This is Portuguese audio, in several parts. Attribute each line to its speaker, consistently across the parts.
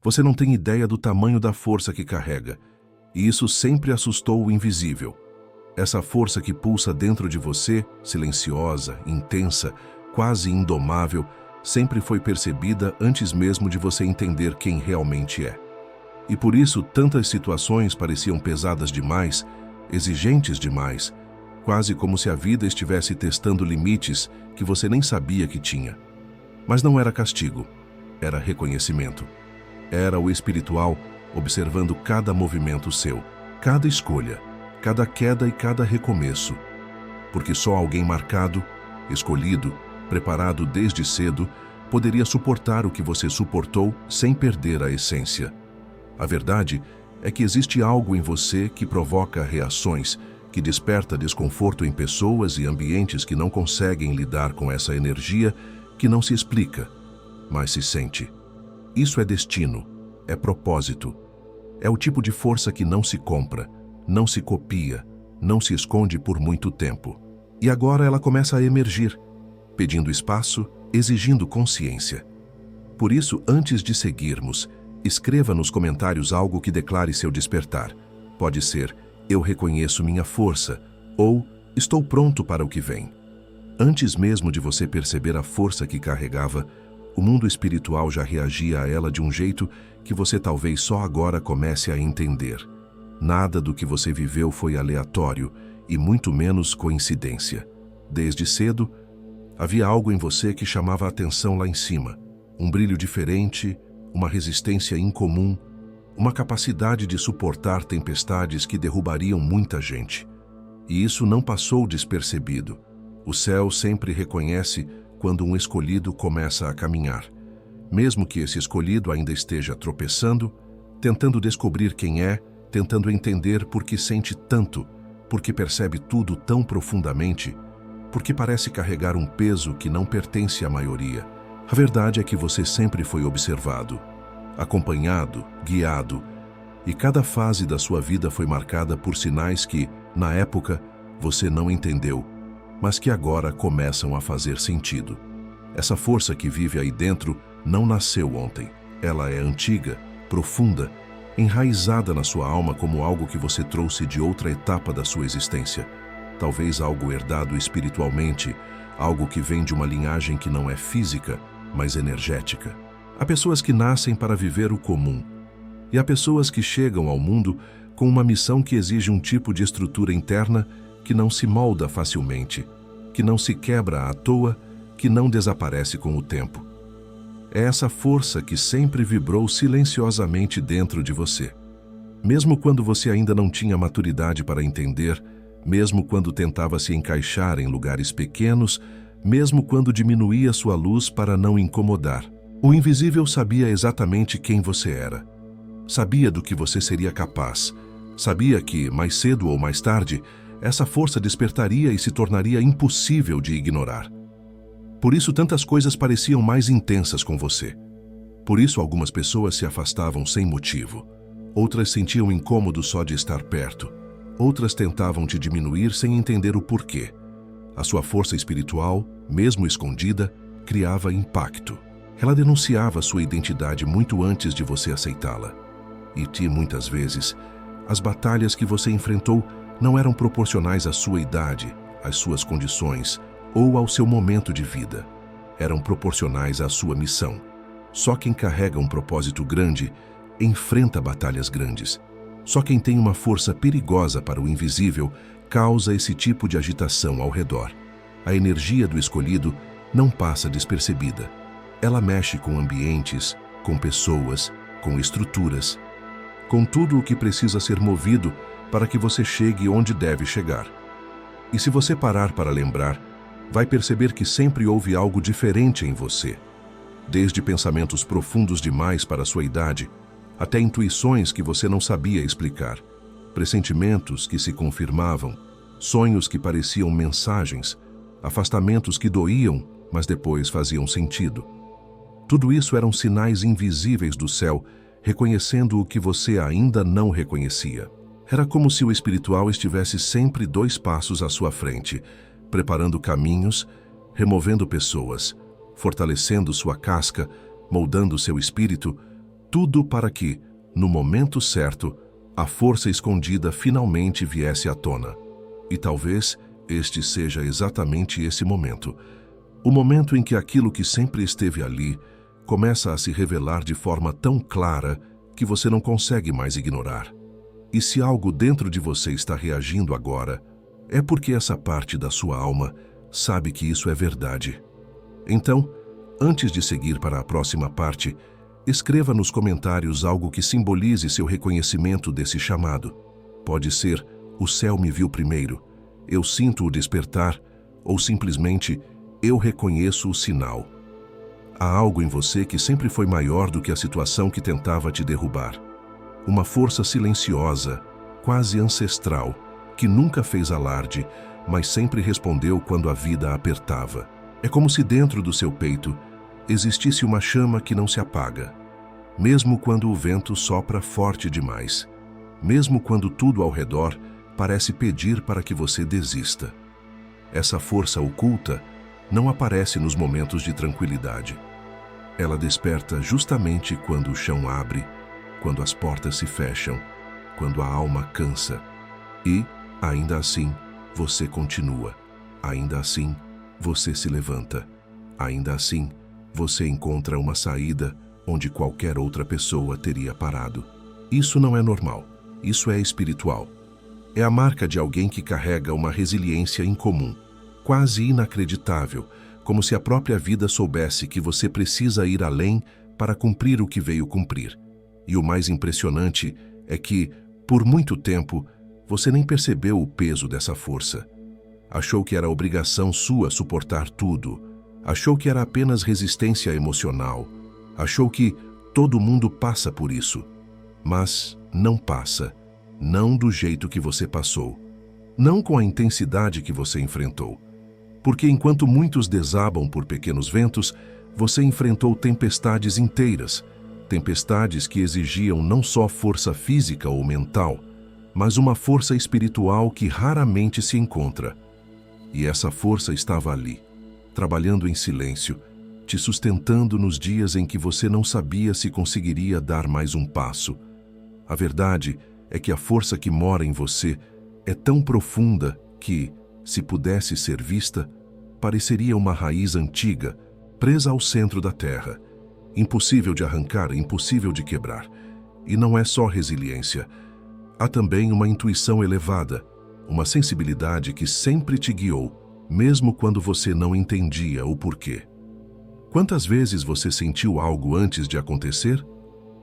Speaker 1: Você não tem ideia do tamanho da força que carrega, e isso sempre assustou o invisível. Essa força que pulsa dentro de você, silenciosa, intensa, quase indomável, sempre foi percebida antes mesmo de você entender quem realmente é. E por isso tantas situações pareciam pesadas demais, exigentes demais, quase como se a vida estivesse testando limites que você nem sabia que tinha. Mas não era castigo, era reconhecimento. Era o espiritual observando cada movimento seu, cada escolha, cada queda e cada recomeço. Porque só alguém marcado, escolhido, preparado desde cedo, poderia suportar o que você suportou sem perder a essência. A verdade é que existe algo em você que provoca reações, que desperta desconforto em pessoas e ambientes que não conseguem lidar com essa energia que não se explica, mas se sente. Isso é destino, é propósito. É o tipo de força que não se compra, não se copia, não se esconde por muito tempo. E agora ela começa a emergir, pedindo espaço, exigindo consciência. Por isso, antes de seguirmos, escreva nos comentários algo que declare seu despertar. Pode ser: eu reconheço minha força, ou estou pronto para o que vem. Antes mesmo de você perceber a força que carregava, o mundo espiritual já reagia a ela de um jeito que você talvez só agora comece a entender. Nada do que você viveu foi aleatório e muito menos coincidência. Desde cedo, havia algo em você que chamava a atenção lá em cima. Um brilho diferente, uma resistência incomum, uma capacidade de suportar tempestades que derrubariam muita gente. E isso não passou despercebido. O céu sempre reconhece quando um escolhido começa a caminhar. Mesmo que esse escolhido ainda esteja tropeçando, tentando descobrir quem é, tentando entender por que sente tanto, por que percebe tudo tão profundamente, por que parece carregar um peso que não pertence à maioria. A verdade é que você sempre foi observado, acompanhado, guiado, e cada fase da sua vida foi marcada por sinais que, na época, você não entendeu, mas que agora começam a fazer sentido. Essa força que vive aí dentro não nasceu ontem. Ela é antiga, profunda, enraizada na sua alma como algo que você trouxe de outra etapa da sua existência. Talvez algo herdado espiritualmente, algo que vem de uma linhagem que não é física, mas energética. Há pessoas que nascem para viver o comum, e há pessoas que chegam ao mundo com uma missão que exige um tipo de estrutura interna que não se molda facilmente, que não se quebra à toa, que não desaparece com o tempo. É essa força que sempre vibrou silenciosamente dentro de você. Mesmo quando você ainda não tinha maturidade para entender, mesmo quando tentava se encaixar em lugares pequenos, mesmo quando diminuía sua luz para não incomodar. O invisível sabia exatamente quem você era. Sabia do que você seria capaz. Sabia que, mais cedo ou mais tarde, essa força despertaria e se tornaria impossível de ignorar. Por isso tantas coisas pareciam mais intensas com você. Por isso algumas pessoas se afastavam sem motivo. Outras sentiam incômodo só de estar perto. Outras tentavam te diminuir sem entender o porquê. A sua força espiritual, mesmo escondida, criava impacto. Ela denunciava sua identidade muito antes de você aceitá-la. E muitas vezes, as batalhas que você enfrentou não eram proporcionais à sua idade, às suas condições ou ao seu momento de vida. Eram proporcionais à sua missão. Só quem carrega um propósito grande enfrenta batalhas grandes. Só quem tem uma força perigosa para o invisível causa esse tipo de agitação ao redor. A energia do escolhido não passa despercebida. Ela mexe com ambientes, com pessoas, com estruturas, com tudo o que precisa ser movido para que você chegue onde deve chegar. E se você parar para lembrar, vai perceber que sempre houve algo diferente em você. Desde pensamentos profundos demais para a sua idade, até intuições que você não sabia explicar, pressentimentos que se confirmavam, sonhos que pareciam mensagens, afastamentos que doíam, mas depois faziam sentido. Tudo isso eram sinais invisíveis do céu, reconhecendo o que você ainda não reconhecia. Era como se o espiritual estivesse sempre 2 passos à sua frente, preparando caminhos, removendo pessoas, fortalecendo sua casca, moldando seu espírito, Tudo para que, no momento certo, a força escondida finalmente viesse à tona. E talvez este seja exatamente esse momento. O momento em que aquilo que sempre esteve ali começa a se revelar de forma tão clara que você não consegue mais ignorar. E se algo dentro de você está reagindo agora, é porque essa parte da sua alma sabe que isso é verdade. Então, antes de seguir para a próxima parte, escreva nos comentários algo que simbolize seu reconhecimento desse chamado. Pode ser: o céu me viu primeiro, eu sinto o despertar, ou simplesmente: eu reconheço o sinal. Há algo em você que sempre foi maior do que a situação que tentava te derrubar. Uma força silenciosa, quase ancestral, que nunca fez alarde, mas sempre respondeu quando a vida apertava. É como se dentro do seu peito existisse uma chama que não se apaga, mesmo quando o vento sopra forte demais, mesmo quando tudo ao redor parece pedir para que você desista. Essa força oculta não aparece nos momentos de tranquilidade. Ela desperta justamente quando o chão abre, quando as portas se fecham, quando a alma cansa. E, ainda assim, você continua. Ainda assim, você se levanta. Ainda assim, você encontra uma saída onde qualquer outra pessoa teria parado. Isso não é normal. Isso é espiritual. É a marca de alguém que carrega uma resiliência incomum, quase inacreditável, como se a própria vida soubesse que você precisa ir além para cumprir o que veio cumprir. E o mais impressionante é que, por muito tempo, você nem percebeu o peso dessa força. Achou que era obrigação sua suportar tudo. Achou que era apenas resistência emocional. Achou que todo mundo passa por isso. Mas não passa. Não do jeito que você passou. Não com a intensidade que você enfrentou. Porque enquanto muitos desabam por pequenos ventos, você enfrentou tempestades inteiras. Tempestades que exigiam não só força física ou mental, mas uma força espiritual que raramente se encontra. E essa força estava ali, trabalhando em silêncio, te sustentando nos dias em que você não sabia se conseguiria dar mais um passo. A verdade é que a força que mora em você é tão profunda que, se pudesse ser vista, pareceria uma raiz antiga, presa ao centro da terra, impossível de arrancar, impossível de quebrar. E não é só resiliência. Há também uma intuição elevada, uma sensibilidade que sempre te guiou, mesmo quando você não entendia o porquê. Quantas vezes você sentiu algo antes de acontecer?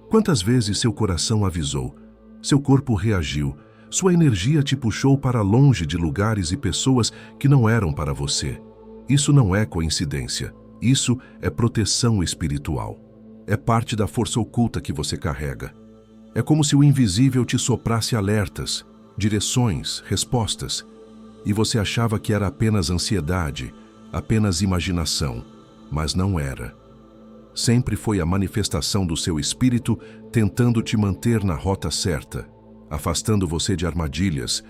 Speaker 1: Quantas vezes seu coração avisou, seu corpo reagiu, sua energia te puxou para longe de lugares e pessoas que não eram para você? Isso não é coincidência. Isso é proteção espiritual. É parte da força oculta que você carrega. É como se o invisível te soprasse alertas, direções, respostas, e você achava que era apenas ansiedade, apenas imaginação, mas não era. Sempre foi a manifestação do seu espírito tentando te manter na rota certa, afastando você de armadilhas,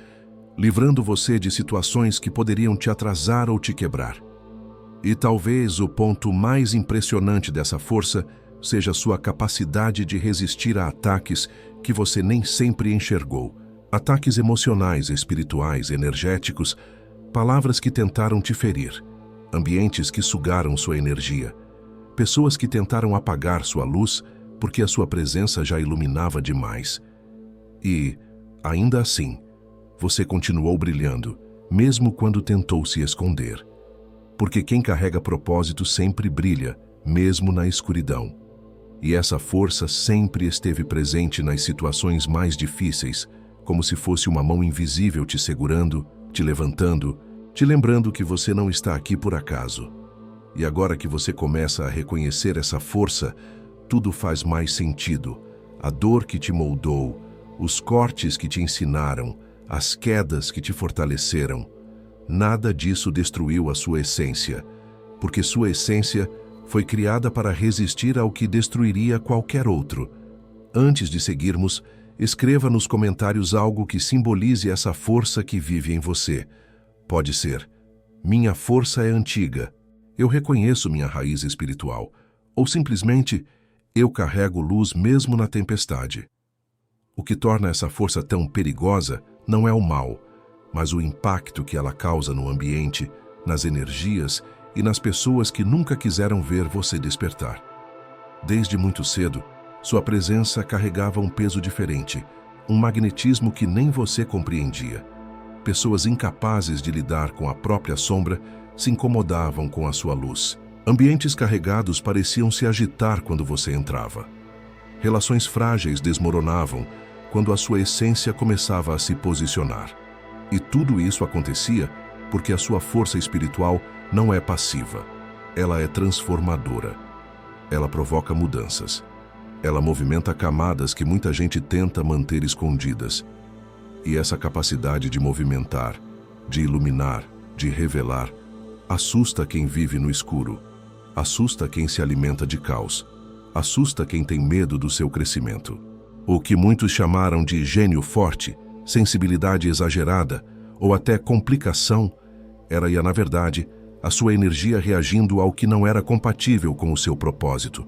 Speaker 1: livrando você de situações que poderiam te atrasar ou te quebrar. E talvez o ponto mais impressionante dessa força seja sua capacidade de resistir a ataques que você nem sempre enxergou. Ataques emocionais, espirituais, energéticos, palavras que tentaram te ferir, ambientes que sugaram sua energia, pessoas que tentaram apagar sua luz porque a sua presença já iluminava demais. E, ainda assim, você continuou brilhando, mesmo quando tentou se esconder. Porque quem carrega propósito sempre brilha, mesmo na escuridão. E essa força sempre esteve presente nas situações mais difíceis, como se fosse uma mão invisível te segurando, te levantando, te lembrando que você não está aqui por acaso. E agora que você começa a reconhecer essa força, tudo faz mais sentido. A dor que te moldou, os cortes que te ensinaram, as quedas que te fortaleceram, nada disso destruiu a sua essência, porque sua essência foi criada para resistir ao que destruiria qualquer outro. Antes de seguirmos, escreva nos comentários algo que simbolize essa força que vive em você. Pode ser: minha força é antiga, eu reconheço minha raiz espiritual. Ou simplesmente: Eu carrego luz mesmo na tempestade. O que torna essa força tão perigosa não é o mal, mas o impacto que ela causa no ambiente, nas energias e nas pessoas que nunca quiseram ver você despertar. Desde muito cedo, sua presença carregava um peso diferente, um magnetismo que nem você compreendia. Pessoas incapazes de lidar com a própria sombra se incomodavam com a sua luz. Ambientes carregados pareciam se agitar quando você entrava. Relações frágeis desmoronavam quando a sua essência começava a se posicionar. E tudo isso acontecia porque a sua força espiritual não é passiva. Ela é transformadora. Ela provoca mudanças. Ela movimenta camadas que muita gente tenta manter escondidas. E essa capacidade de movimentar, de iluminar, de revelar, assusta quem vive no escuro, assusta quem se alimenta de caos, assusta quem tem medo do seu crescimento. O que muitos chamaram de gênio forte, sensibilidade exagerada ou até complicação, era, na verdade, a sua energia reagindo ao que não era compatível com o seu propósito.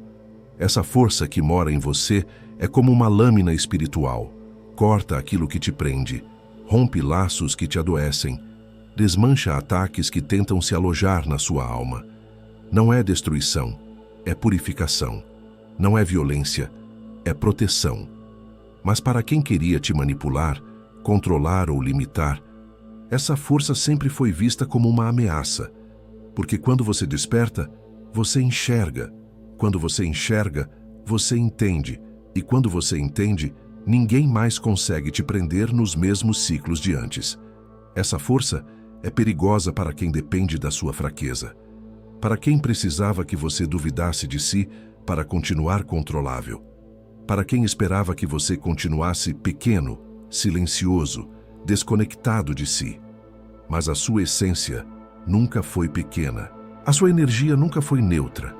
Speaker 1: Essa força que mora em você é como uma lâmina espiritual. Corta aquilo que te prende, rompe laços que te adoecem, desmancha ataques que tentam se alojar na sua alma. Não é destruição, é purificação. Não é violência, é proteção. Mas para quem queria te manipular, controlar ou limitar, essa força sempre foi vista como uma ameaça. Porque quando você desperta, você enxerga. Quando você enxerga, você entende. E quando você entende, ninguém mais consegue te prender nos mesmos ciclos de antes. Essa força é perigosa para quem depende da sua fraqueza. Para quem precisava que você duvidasse de si para continuar controlável. Para quem esperava que você continuasse pequeno, silencioso, desconectado de si. Mas a sua essência nunca foi pequena. A sua energia nunca foi neutra.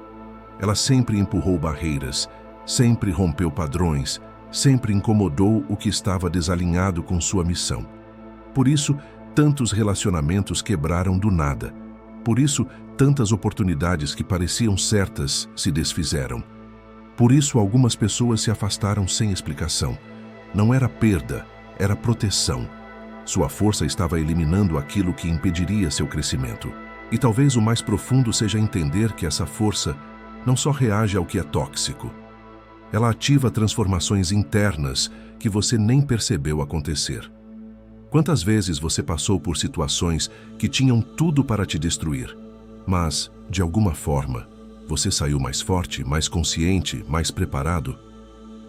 Speaker 1: Ela sempre empurrou barreiras, sempre rompeu padrões, sempre incomodou o que estava desalinhado com sua missão. Por isso, tantos relacionamentos quebraram do nada. Por isso, tantas oportunidades que pareciam certas se desfizeram. Por isso, algumas pessoas se afastaram sem explicação. Não era perda, era proteção. Sua força estava eliminando aquilo que impediria seu crescimento. E talvez o mais profundo seja entender que essa força não só reage ao que é tóxico. Ela ativa transformações internas que você nem percebeu acontecer. Quantas vezes você passou por situações que tinham tudo para te destruir, mas, de alguma forma, você saiu mais forte, mais consciente, mais preparado?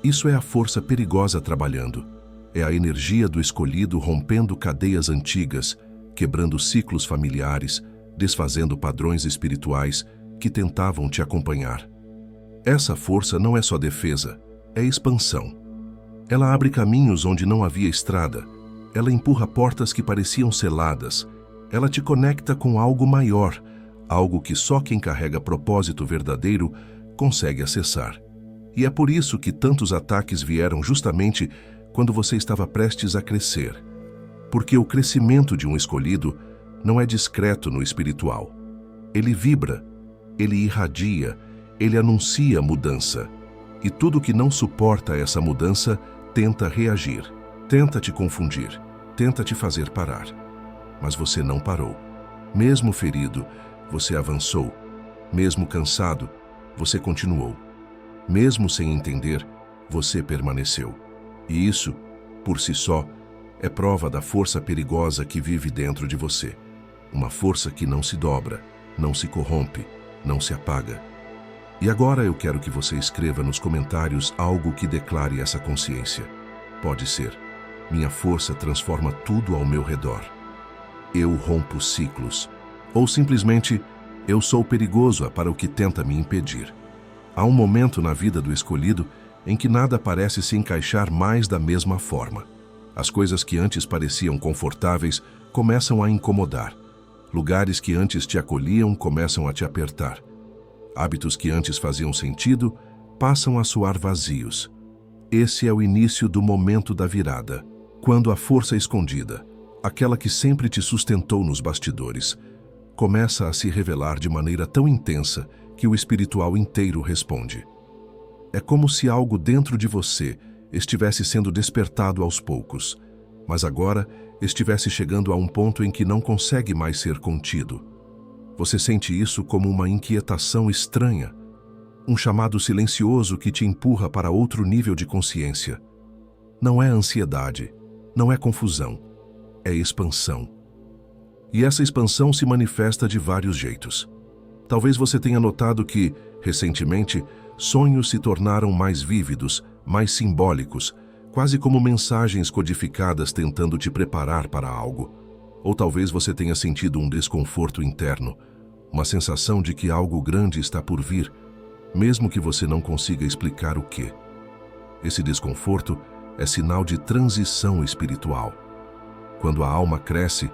Speaker 1: Isso é a força perigosa trabalhando. É a energia do escolhido rompendo cadeias antigas, quebrando ciclos familiares, desfazendo padrões espirituais que tentavam te acompanhar. Essa força não é só defesa, é expansão. Ela abre caminhos onde não havia estrada. Ela empurra portas que pareciam seladas. Ela te conecta com algo maior, algo que só quem carrega propósito verdadeiro consegue acessar. E é por isso que tantos ataques vieram justamente quando você estava prestes a crescer. Porque o crescimento de um escolhido não é discreto no espiritual. Ele vibra, ele irradia, ele anuncia mudança. E tudo que não suporta essa mudança tenta reagir, tenta te confundir, tenta te fazer parar. Mas você não parou. Mesmo ferido, você avançou. Mesmo cansado, você continuou. Mesmo sem entender, você permaneceu. E isso, por si só, é prova da força perigosa que vive dentro de você. Uma força que não se dobra, não se corrompe, não se apaga. E agora eu quero que você escreva nos comentários algo que declare essa consciência. Pode ser: minha força transforma tudo ao meu redor. Eu rompo ciclos. Ou simplesmente: eu sou perigoso para o que tenta me impedir. Há um momento na vida do escolhido em que nada parece se encaixar mais da mesma forma. As coisas que antes pareciam confortáveis começam a incomodar. Lugares que antes te acolhiam começam a te apertar. Hábitos que antes faziam sentido passam a soar vazios. Esse é o início do momento da virada, quando a força escondida, aquela que sempre te sustentou nos bastidores, começa a se revelar de maneira tão intensa que o espiritual inteiro responde. É como se algo dentro de você estivesse sendo despertado aos poucos, mas agora estivesse chegando a um ponto em que não consegue mais ser contido. Você sente isso como uma inquietação estranha, um chamado silencioso que te empurra para outro nível de consciência. Não é ansiedade, não é confusão, é expansão. E essa expansão se manifesta de vários jeitos. Talvez você tenha notado que, recentemente, sonhos se tornaram mais vívidos, mais simbólicos, quase como mensagens codificadas tentando te preparar para algo. Ou talvez você tenha sentido um desconforto interno, uma sensação de que algo grande está por vir, mesmo que você não consiga explicar o quê. Esse desconforto é sinal de transição espiritual. Quando a alma cresce,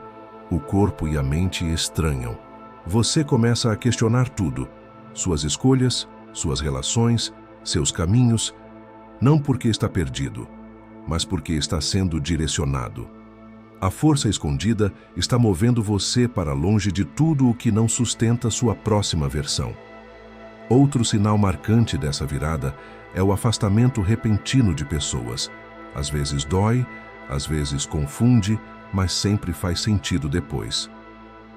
Speaker 1: o corpo e a mente estranham. Você começa a questionar tudo, suas escolhas, suas relações, seus caminhos, não porque está perdido, mas porque está sendo direcionado. A força escondida está movendo você para longe de tudo o que não sustenta sua próxima versão. Outro sinal marcante dessa virada é o afastamento repentino de pessoas. Às vezes dói, às vezes confunde, mas sempre faz sentido depois.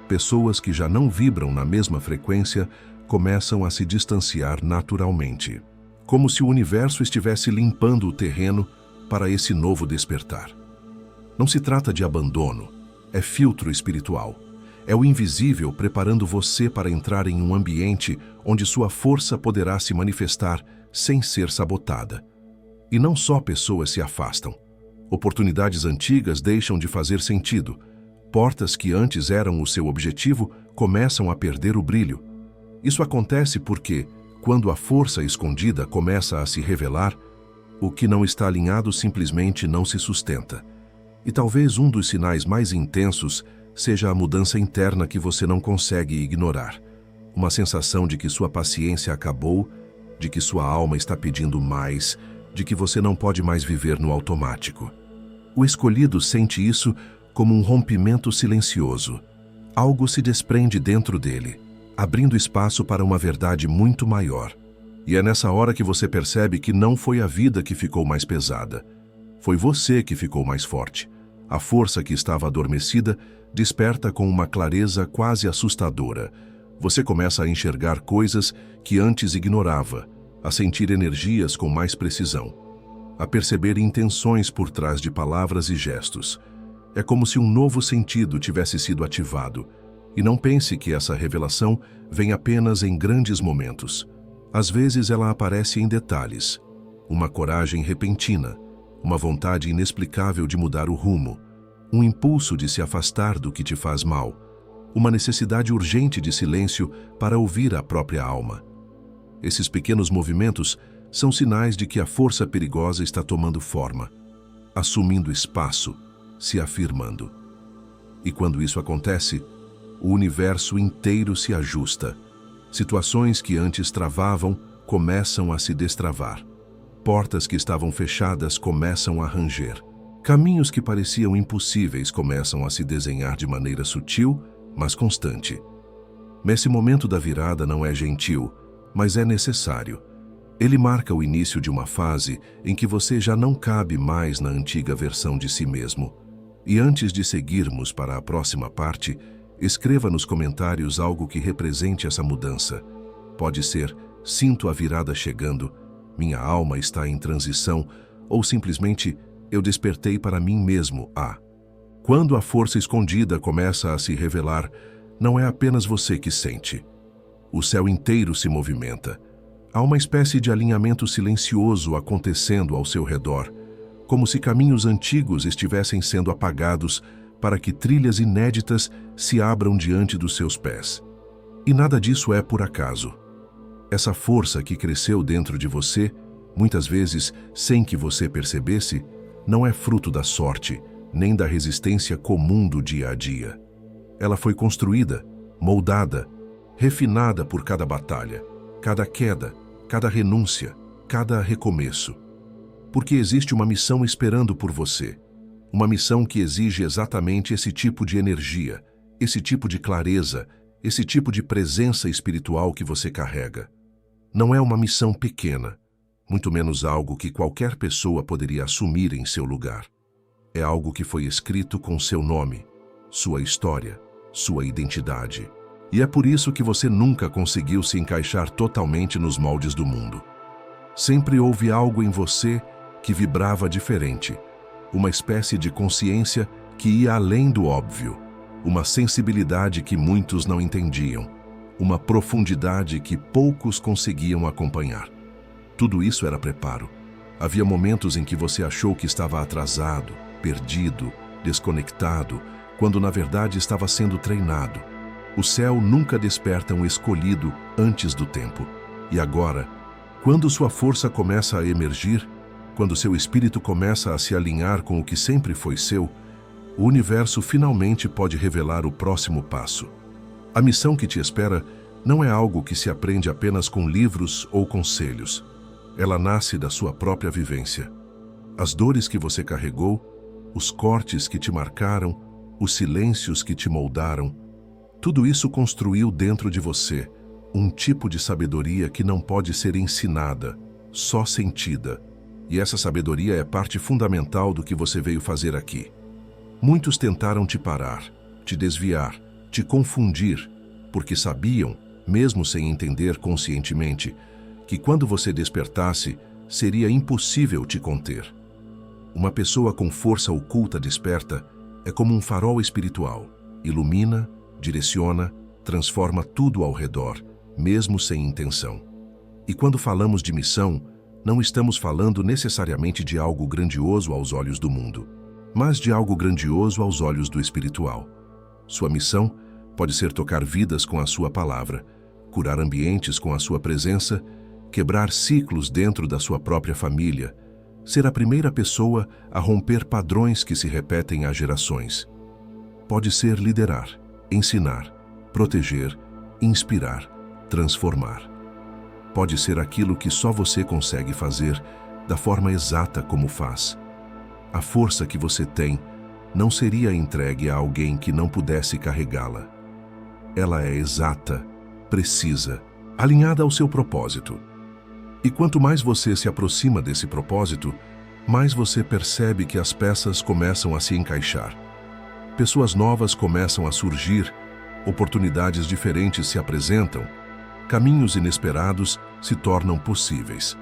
Speaker 1: Pessoas que já não vibram na mesma frequência começam a se distanciar naturalmente, como se o universo estivesse limpando o terreno para esse novo despertar. Não se trata de abandono, é filtro espiritual. É o invisível preparando você para entrar em um ambiente onde sua força poderá se manifestar sem ser sabotada. E não só pessoas se afastam. Oportunidades antigas deixam de fazer sentido. Portas que antes eram o seu objetivo começam a perder o brilho. Isso acontece porque, quando a força escondida começa a se revelar, o que não está alinhado simplesmente não se sustenta. E talvez um dos sinais mais intensos seja a mudança interna que você não consegue ignorar. Uma sensação de que sua paciência acabou, de que sua alma está pedindo mais, de que você não pode mais viver no automático. O escolhido sente isso como um rompimento silencioso. Algo se desprende dentro dele, abrindo espaço para uma verdade muito maior. E é nessa hora que você percebe que não foi a vida que ficou mais pesada. Foi você que ficou mais forte. A força que estava adormecida desperta com uma clareza quase assustadora. Você começa a enxergar coisas que antes ignorava, a sentir energias com mais precisão, a perceber intenções por trás de palavras e gestos. É como se um novo sentido tivesse sido ativado. E não pense que essa revelação vem apenas em grandes momentos. Às vezes ela aparece em detalhes. Uma coragem repentina, uma vontade inexplicável de mudar o rumo, um impulso de se afastar do que te faz mal, uma necessidade urgente de silêncio para ouvir a própria alma. Esses pequenos movimentos são sinais de que a força perigosa está tomando forma, assumindo espaço, se afirmando. E quando isso acontece, o universo inteiro se ajusta. Situações que antes travavam começam a se destravar. Portas que estavam fechadas começam a ranger. Caminhos que pareciam impossíveis começam a se desenhar de maneira sutil, mas constante. Nesse momento da virada não é gentil, mas é necessário. Ele marca o início de uma fase em que você já não cabe mais na antiga versão de si mesmo. E antes de seguirmos para a próxima parte, escreva nos comentários algo que represente essa mudança. Pode ser, sinto a virada chegando, minha alma está em transição, ou simplesmente, eu despertei para mim mesmo. Quando a força escondida começa a se revelar, não é apenas você que sente. O céu inteiro se movimenta. Há uma espécie de alinhamento silencioso acontecendo ao seu redor, como se caminhos antigos estivessem sendo apagados para que trilhas inéditas se abram diante dos seus pés. E nada disso é por acaso. Essa força que cresceu dentro de você, muitas vezes sem que você percebesse, não é fruto da sorte, nem da resistência comum do dia a dia. Ela foi construída, moldada, refinada por cada batalha, cada queda, cada renúncia, cada recomeço. Porque existe uma missão esperando por você. Uma missão que exige exatamente esse tipo de energia, esse tipo de clareza, esse tipo de presença espiritual que você carrega. Não é uma missão pequena, muito menos algo que qualquer pessoa poderia assumir em seu lugar. É algo que foi escrito com seu nome, sua história, sua identidade. E é por isso que você nunca conseguiu se encaixar totalmente nos moldes do mundo. Sempre houve algo em você que vibrava diferente, uma espécie de consciência que ia além do óbvio, uma sensibilidade que muitos não entendiam, uma profundidade que poucos conseguiam acompanhar. Tudo isso era preparo. Havia momentos em que você achou que estava atrasado, perdido, desconectado, quando na verdade estava sendo treinado. O céu nunca desperta um escolhido antes do tempo. E agora, quando sua força começa a emergir, quando seu espírito começa a se alinhar com o que sempre foi seu, o universo finalmente pode revelar o próximo passo. A missão que te espera não é algo que se aprende apenas com livros ou conselhos. Ela nasce da sua própria vivência. As dores que você carregou, os cortes que te marcaram, os silêncios que te moldaram, tudo isso construiu dentro de você um tipo de sabedoria que não pode ser ensinada, só sentida. E essa sabedoria é parte fundamental do que você veio fazer aqui. Muitos tentaram te parar, te desviar, te confundir, porque sabiam, mesmo sem entender conscientemente, que quando você despertasse, seria impossível te conter. Uma pessoa com força oculta desperta é como um farol espiritual. Ilumina, direciona, transforma tudo ao redor, mesmo sem intenção. E quando falamos de missão, não estamos falando necessariamente de algo grandioso aos olhos do mundo, mas de algo grandioso aos olhos do espiritual. Sua missão pode ser tocar vidas com a sua palavra, curar ambientes com a sua presença, quebrar ciclos dentro da sua própria família, ser a primeira pessoa a romper padrões que se repetem há gerações. Pode ser liderar, ensinar, proteger, inspirar, transformar. Pode ser aquilo que só você consegue fazer da forma exata como faz. A força que você tem não seria entregue a alguém que não pudesse carregá-la. Ela é exata, precisa, alinhada ao seu propósito. E quanto mais você se aproxima desse propósito, mais você percebe que as peças começam a se encaixar. Pessoas novas começam a surgir, oportunidades diferentes se apresentam, caminhos inesperados se tornam possíveis.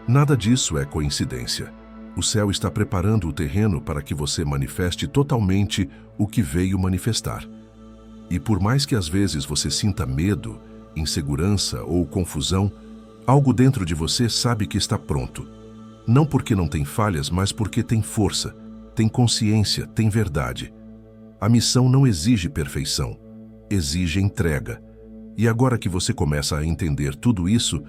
Speaker 1: Nada disso é coincidência. O céu está preparando o terreno para que você manifeste totalmente o que veio manifestar. E por mais que às vezes você sinta medo, insegurança ou confusão, algo dentro de você sabe que está pronto. Não porque não tem falhas, mas porque tem força, tem consciência, tem verdade. A missão não exige perfeição, exige entrega. E agora que você começa a entender tudo isso,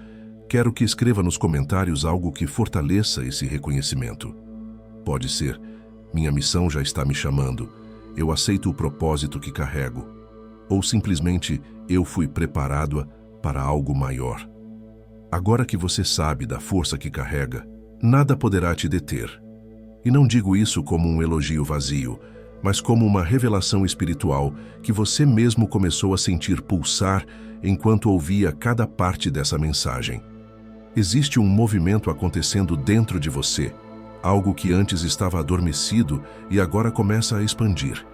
Speaker 1: quero que escreva nos comentários algo que fortaleça esse reconhecimento. Pode ser: minha missão já está me chamando, eu aceito o propósito que carrego. Ou simplesmente: eu fui preparado para algo maior. Agora que você sabe da força que carrega, nada poderá te deter. E não digo isso como um elogio vazio, mas como uma revelação espiritual que você mesmo começou a sentir pulsar enquanto ouvia cada parte dessa mensagem. Existe um movimento acontecendo dentro de você, algo que antes estava adormecido e agora começa a expandir,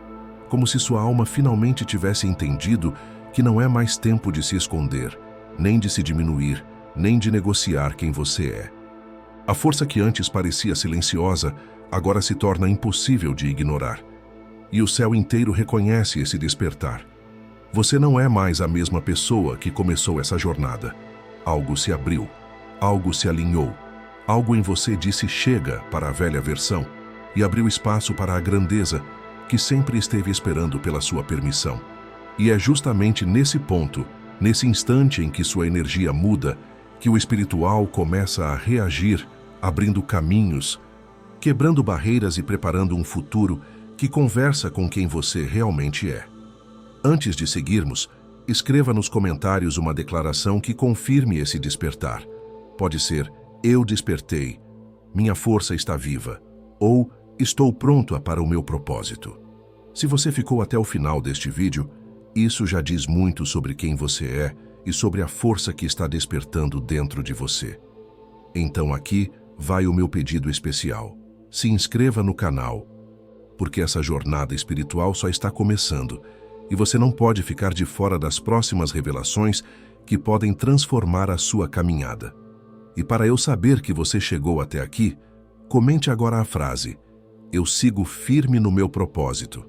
Speaker 1: como se sua alma finalmente tivesse entendido que não é mais tempo de se esconder, nem de se diminuir, nem de negociar quem você é. A força que antes parecia silenciosa, agora se torna impossível de ignorar. E o céu inteiro reconhece esse despertar. Você não é mais a mesma pessoa que começou essa jornada. Algo se abriu, algo se alinhou, algo em você disse chega para a velha versão e abriu espaço para a grandeza que sempre esteve esperando pela sua permissão. E é justamente nesse ponto, nesse instante em que sua energia muda, que o espiritual começa a reagir, abrindo caminhos, quebrando barreiras e preparando um futuro que conversa com quem você realmente é. Antes de seguirmos, escreva nos comentários uma declaração que confirme esse despertar. Pode ser: eu despertei, minha força está viva, ou estou pronto para o meu propósito. Se você ficou até o final deste vídeo, isso já diz muito sobre quem você é e sobre a força que está despertando dentro de você. Então aqui vai o meu pedido especial. Se inscreva no canal, porque essa jornada espiritual só está começando e você não pode ficar de fora das próximas revelações que podem transformar a sua caminhada. E para eu saber que você chegou até aqui, comente agora a frase: "Eu sigo firme no meu propósito".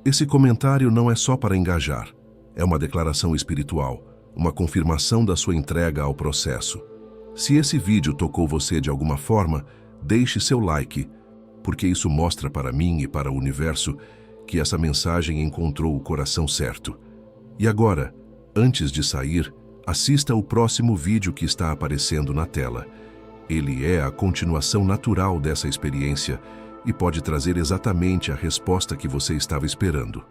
Speaker 1: Esse comentário não é só para engajar, é uma declaração espiritual, uma confirmação da sua entrega ao processo. Se esse vídeo tocou você de alguma forma, deixe seu like, porque isso mostra para mim e para o universo que essa mensagem encontrou o coração certo. E agora, antes de sair, assista o próximo vídeo que está aparecendo na tela. Ele é a continuação natural dessa experiência e pode trazer exatamente a resposta que você estava esperando.